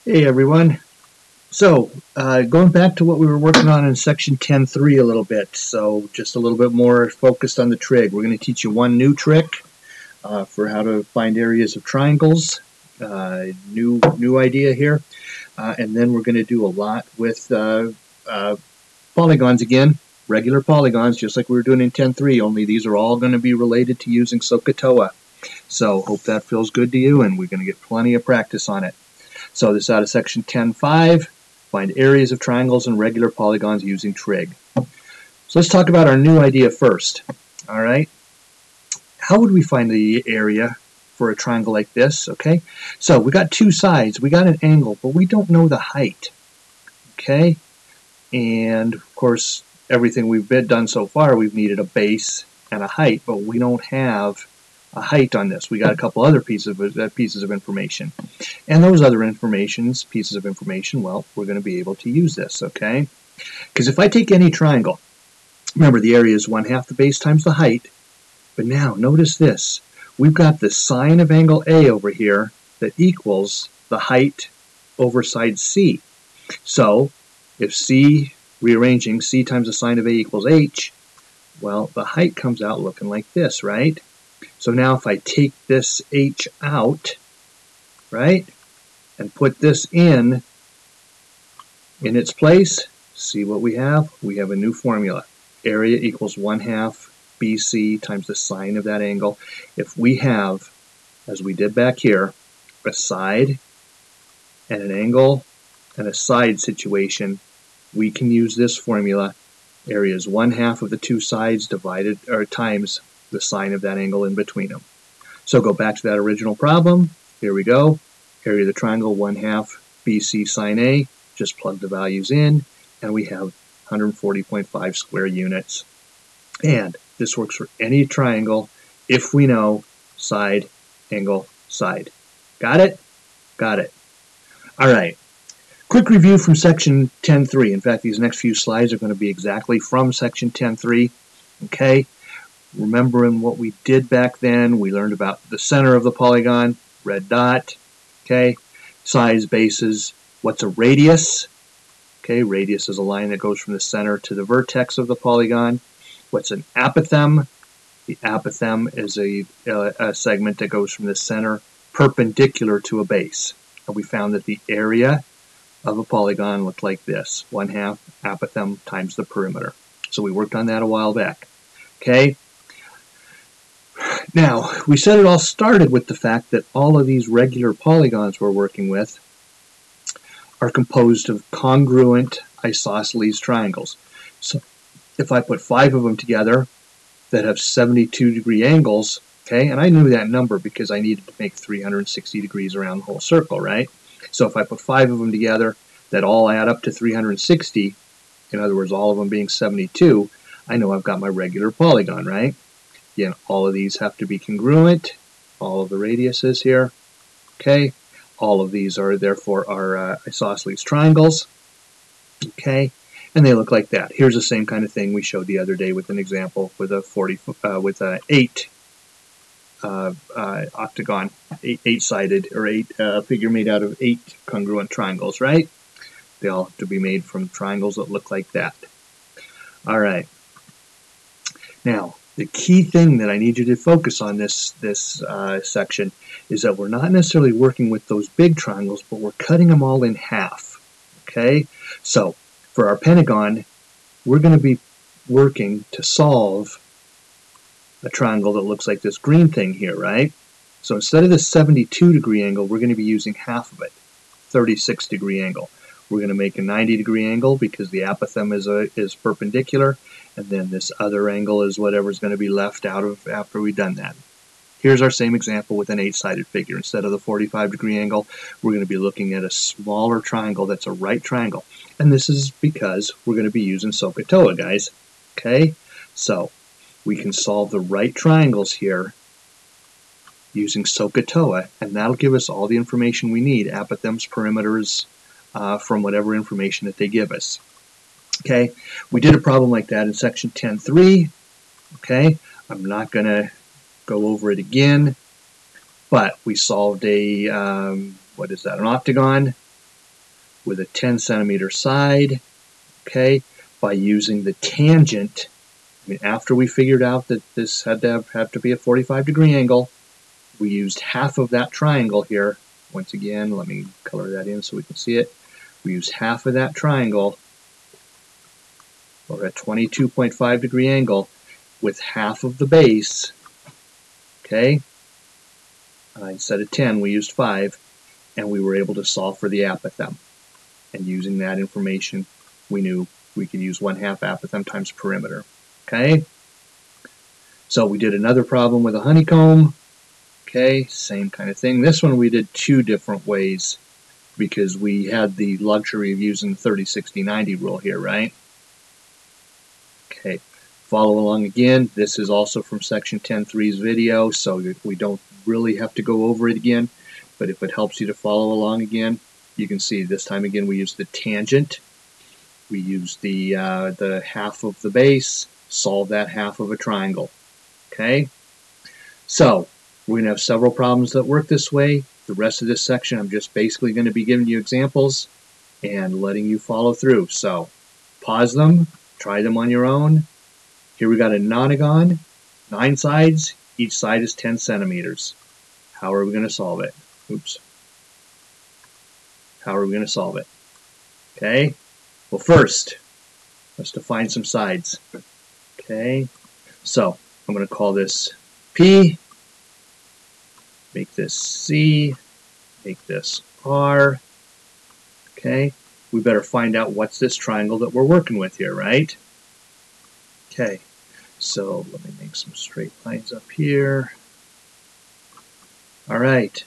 Hey everyone. So, going back to what we were working on in section 10.3 a little bit, so just a little bit more focused on the trig. We're going to teach you one new trick for how to find areas of triangles. New idea here. And then we're going to do a lot with polygons again, regular polygons, just like we were doing in 10.3, only these are all going to be related to using SOHCAHTOA. So, hope that feels good to you, and we're going to get plenty of practice on it. So this is out of section 10.5, find areas of triangles and regular polygons using trig. So let's talk about our new idea first. All right. How would we find the area for a triangle like this? Okay. So we got two sides, we got an angle, but we don't know the height. Okay. And of course, everything we've done so far, we've needed a base and a height, but we don't have a height on this. We got a couple other pieces of information. And those other pieces of information, well, we're going to be able to use this, okay? Because if I take any triangle, remember the area is 1/2 the base times the height, but now notice this. We've got the sine of angle A over here that equals the height over side C. So if C, rearranging C times the sine of A equals H, well, the height comes out looking like this, right? So now if I take this H out, right, and put this in its place, see what we have? We have a new formula. Area equals 1/2 BC times the sine of that angle. If we have, as we did back here, a side and an angle and a side situation, we can use this formula. Area is 1/2 of the two sides divided or times the sine of that angle in between them. So go back to that original problem. Here we go. Area of the triangle 1/2 BC sine A. Just plug the values in, and we have 140.5 square units. And this works for any triangle if we know side, angle, side. Got it? Got it. All right. Quick review from section 10.3. In fact, these next few slides are going to be exactly from section 10.3. Okay. Remembering what we did back then, we learned about the center of the polygon, red dot, okay, sides, bases. What's a radius? Okay, radius is a line that goes from the center to the vertex of the polygon. What's an apothem? The apothem is a segment that goes from the center perpendicular to a base. And we found that the area of a polygon looked like this, 1/2 apothem times the perimeter. So we worked on that a while back. Okay. Now, we said it all started with the fact that all of these regular polygons we're working with are composed of congruent isosceles triangles. So if I put 5 of them together that have 72-degree angles, okay, and I knew that number because I needed to make 360 degrees around the whole circle, right? So if I put 5 of them together that all add up to 360, in other words, all of them being 72, I know I've got my regular polygon, right? Again, all of these have to be congruent, all of the radiuses here, okay? All of these are therefore our isosceles triangles, okay? And they look like that. Here's the same kind of thing we showed the other day with an example with a 8 octagon, 8-sided or 8 figure made out of 8 congruent triangles, right? They all have to be made from triangles that look like that. All right. Now, the key thing that I need you to focus on this section is that we're not necessarily working with those big triangles, but we're cutting them all in half. Okay? So, for our pentagon, we're going to be working to solve a triangle that looks like this green thing here, right? So instead of the 72-degree angle, we're going to be using half of it, 36-degree angle. We're going to make a 90-degree angle because the apothem is perpendicular, and then this other angle is whatever's going to be left out of after we've done that. Here's our same example with an 8-sided figure. Instead of the 45-degree angle, we're going to be looking at a smaller triangle that's a right triangle. And this is because we're going to be using SOHCAHTOA, guys. Okay? So, we can solve the right triangles here using SOHCAHTOA, and that'll give us all the information we need, apothems, perimeters, from whatever information that they give us. Okay, we did a problem like that in section 10.3. Okay, I'm not going to go over it again, but we solved a, what is that, an octagon, with a 10 centimeter side, okay, by using the tangent. I mean, after we figured out that this had to have to be a 45-degree angle, we used half of that triangle here. Once again, let me color that in so we can see it. We used half of that triangle, or a 22.5-degree angle, with half of the base, okay? Instead of 10, we used 5, and we were able to solve for the apothem. And using that information, we knew we could use 1/2 apothem times perimeter, okay? So we did another problem with a honeycomb, okay? Same kind of thing. This one we did 2 different ways because we had the luxury of using the 30, 60, 90 rule here, right? Okay, follow along again. This is also from section 10.3's video, so we don't really have to go over it again, but if it helps you to follow along again, you can see this time again we use the tangent. We use the half of the base, solve that half of a triangle. Okay, so we're going to have several problems that work this way. The rest of this section I'm just basically going to be giving you examples and letting you follow through. So pause them, try them on your own. Here we got a nonagon, 9 sides, each side is 10 centimeters. How are we going to solve it? Oops. How are we going to solve it? Okay, well first, let's define some sides. Okay, so I'm going to call this P, make this C, make this R. Okay, we better find out what's this triangle that we're working with here, right? Okay, so let me make some straight lines up here. All right,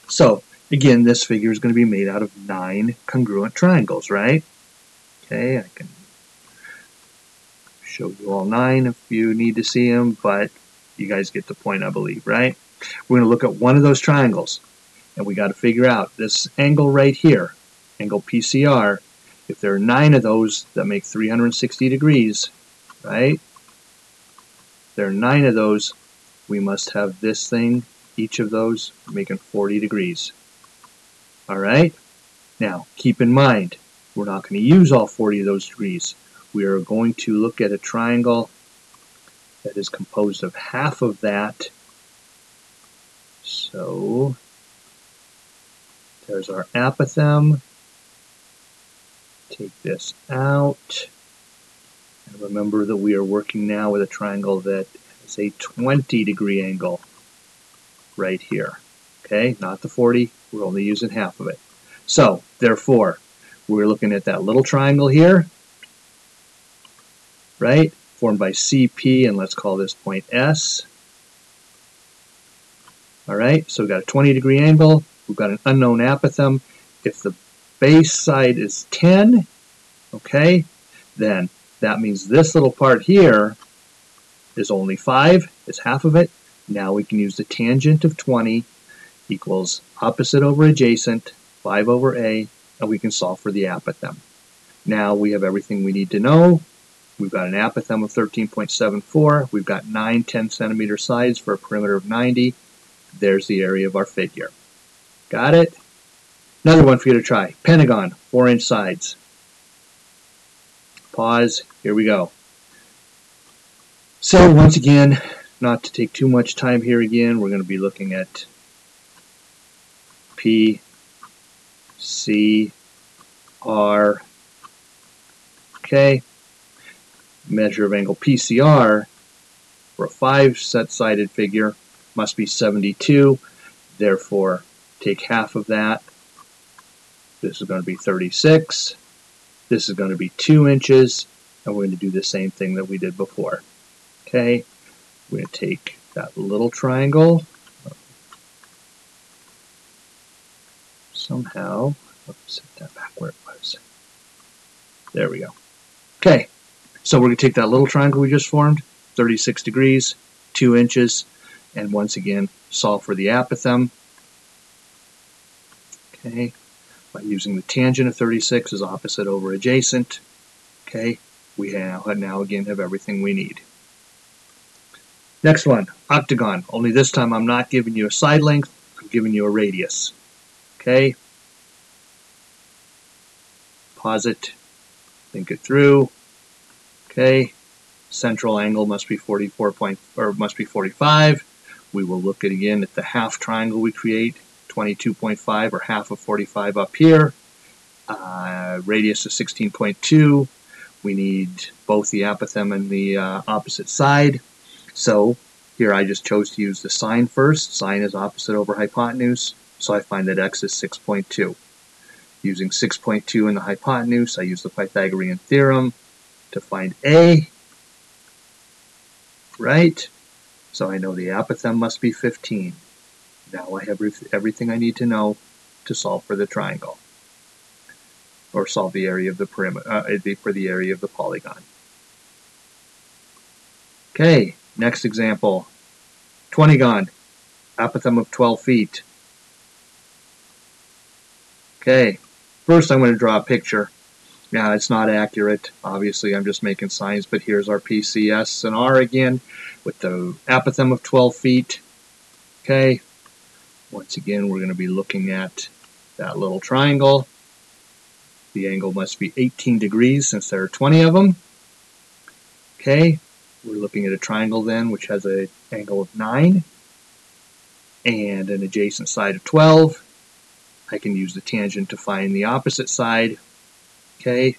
so again, this figure is going to be made out of 9 congruent triangles, right? Okay, I can show you all 9 if you need to see them, but you guys get the point, I believe, right? We're going to look at one of those triangles, and we got to figure out this angle right here, angle PCR. If there are 9 of those that make 360 degrees, right? If there are 9 of those, we must have this thing, each of those, making 40 degrees. All right? Now, keep in mind, we're not going to use all 40 of those degrees. We are going to look at a triangle that is composed of half of that. So, there's our apothem. Take this out. And remember that we are working now with a triangle that has a 20-degree angle right here. Okay, not the 40. We're only using half of it. So, therefore, we're looking at that little triangle here, right? Formed by CP, and let's call this point S. All right, so we've got a 20-degree angle. We've got an unknown apothem. If the base side is 10, okay, then that means this little part here is only 5, is half of it. Now we can use the tangent of 20 equals opposite over adjacent, 5 over A, and we can solve for the apothem. Now we have everything we need to know. We've got an apothem of 13.74. We've got 9 10-centimeter sides for a perimeter of 90. There's the area of our figure. Got it? Another one for you to try. Pentagon, 4-inch sides. Pause. Here we go. So once again, not to take too much time here again, we're going to be looking at P, C, R. Okay. Measure of angle PCR for a 5-sided figure must be 72. Therefore, take half of that. This is going to be 36. This is going to be 2 inches. And we're going to do the same thing that we did before. Okay. We're going to take that little triangle. Somehow, let's set that back where it was. There we go. Okay. So we're going to take that little triangle we just formed, 36 degrees, 2 inches, and once again, solve for the apothem. Okay, by using the tangent of 36 as opposite over adjacent. Okay, we now again have everything we need. Next one, octagon. Only this time I'm not giving you a side length, I'm giving you a radius. Okay. pause it, think it through. Okay, central angle must be 45. We will look again at the half triangle we create, 22.5 or half of 45 up here. Radius of 16.2. We need both the apothem and the opposite side. So here I just chose to use the sine first. Sine is opposite over hypotenuse, so I find that x is 6.2. Using 6.2 in the hypotenuse, I use the Pythagorean theorem to find a, right? So I know the apothem must be 15. Now I have everything I need to know to solve for the triangle, or solve the area of the perimeter, for the area of the polygon. Okay, next example. 20gon, apothem of 12 feet. Okay, first I'm going to draw a picture. Now it's not accurate, obviously I'm just making signs, but here's our P, C, S, and R again with the apothem of 12 feet. Okay, once again we're going to be looking at that little triangle. The angle must be 18 degrees since there are 20 of them. Okay, we're looking at a triangle then which has an angle of 9 and an adjacent side of 12. I can use the tangent to find the opposite side. Okay,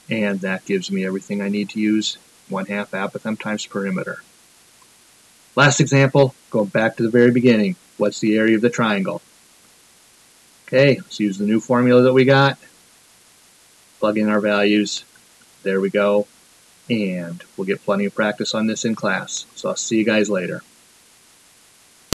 and that gives me everything I need to use, 1/2 apothem times perimeter. Last example, going back to the very beginning, what's the area of the triangle? Okay, let's use the new formula that we got, plug in our values, there we go, and we'll get plenty of practice on this in class. So I'll see you guys later.